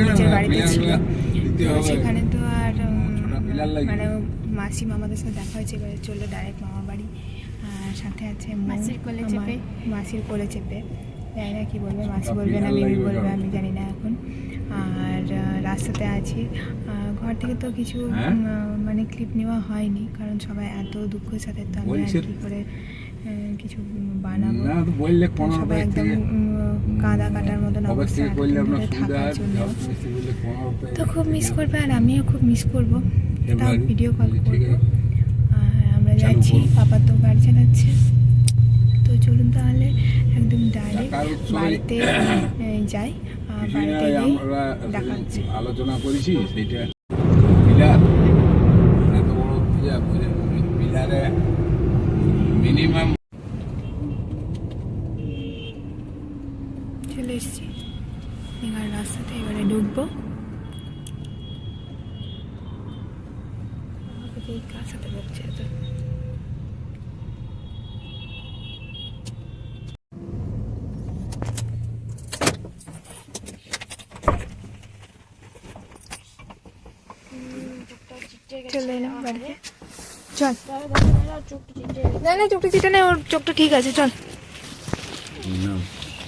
নিজের বাড়িতে ছিল, তো সেখানে তো আর মানে মাসি মামাদের সাথে দেখা হয়েছে। এবারে চললো ডাইরেক্ট মামার বাড়ি। সাথে আছে মাসির কোলে চেপে, মাসির কোলে চেপে। জানি না কী বলবে, মাসি বলবে না মিমি বলবে, আমি জানি না এখন। আর রাস্তাতে আছি, ঘর থেকে তো কিছু মানে ক্লিপ নেওয়া হয়নি, কারণ সবাই এত দুঃখের সাথে, তো আমি আর কী করে কিছু বানাবো। সবাই একদম কাঁদা কাটার মতন অবস্থা থাকার জন্য, তো খুব মিস করবে, আর আমিও খুব মিস করবো। তাও ভিডিও কল করবো। আর আমরা যাচ্ছি, পাপা তো গাড়ি চালাচ্ছে। তো চলুন তাহলে একদম ডাইরেক্ট বাড়িতে যাই, বাড়িতে গিয়ে দেখা হচ্ছে। আলোচনা করেছি সেইটা মিনিমাম চলে এসেছি এবার রাস্তাতে, এবারে ঢুকবো। এই কার সাথে বকছে তো, চলে এলাম বাড়িতে। চল, না না চোখটা চিটা নেই, ওর চোখটা ঠিক আছে, চল।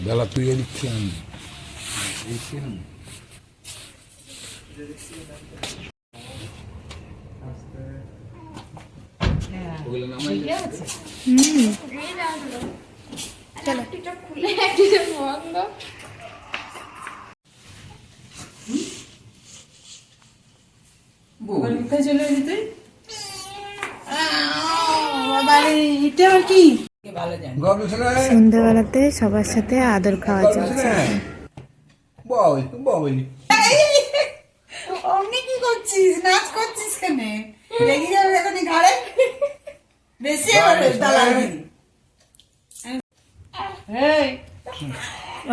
বেলা তুই দিচ্ছি আমি সন্ধ্যাবেলাতে সবার সাথে আদর খাওয়া চলছে। অমনি কি করছিস, নাচ করছিস কেন? লেগে যাবে এখন ঘাড়ে, বেশি দালালগিরি।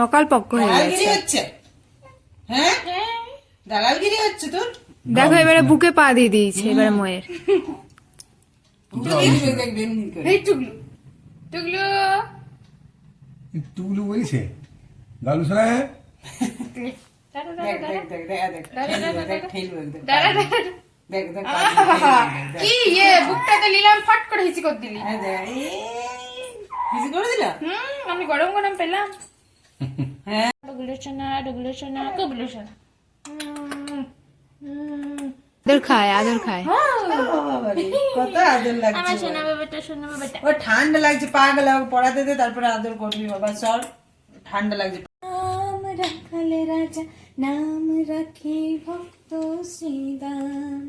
অকাল পক্ষ দালালগিরি হচ্ছে, হ্যাঁ দালালগিরি হচ্ছে তোর। দেখো এবারে বুকে পা দিয়ে দিয়েছে, এবারে ময়ের টুকলু বলছে গালু ছাড়া কি ইয়ে বুকটাতে নিলাম, ফট করে হিচি করে দিলি। আমি গরম গরম পেলাম। আদর খায়, আদর খায়। কত আদর লাগছে, ও ঠান্ডা লাগছে, পা গেলে পড়াতে দে, তারপরে আদর করবি বাবা। চল, ঠান্ডা লাগছে। নাম রাখালে রাজা, নাম রাখে ভক্ত শ্রীদাম।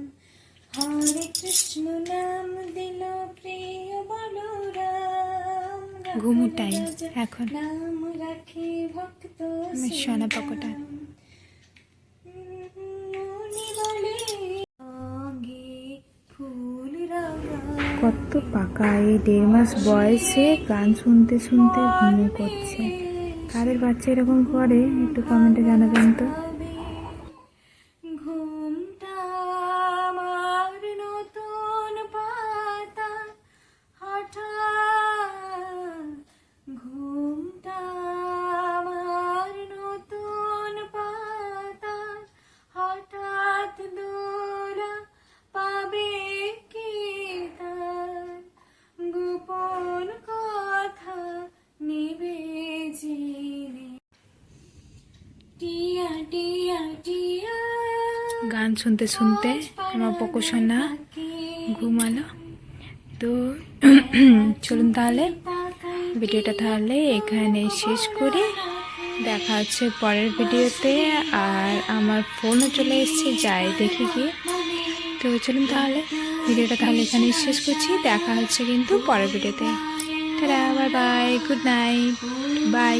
হরে কৃষ্ণ নাম দিল প্রিয় বলরাম। ঘুমুর টাইম এখন, নাম রাখে ভক্ত সোনা পকোটা। কত পাকা, এই 1.5 মাস বয়সে গান শুনতে শুনতে ঘুমিয়ে করছে। কাদের বাচ্চা এরকম করে একটু কমেন্টে জানাবেন তো। ঘুমটা আমার নতুন পাতা, হঠাৎ ঘুমটা আমার নতুন পাতা, হঠাৎ দোলা পাবে কি তার, গোপন কথা নিবে জেনে। টিয়া টিয়া টিয়া, গান শুনতে শুনতে আমার পকোসোনা ঘুমালো। তো চলুন তাহলে ভিডিওটা তাহলে এখানে শেষ করি, দেখা হচ্ছে পরের ভিডিওতে। আর আমার ফোনও চলে এসছে, যাই দেখি গিয়ে। তো চলুন তাহলে ভিডিওটা তাহলে এখানে শেষ করছি, দেখা হচ্ছে কিন্তু পরের ভিডিওতে। Tata, bye bye, good night, by.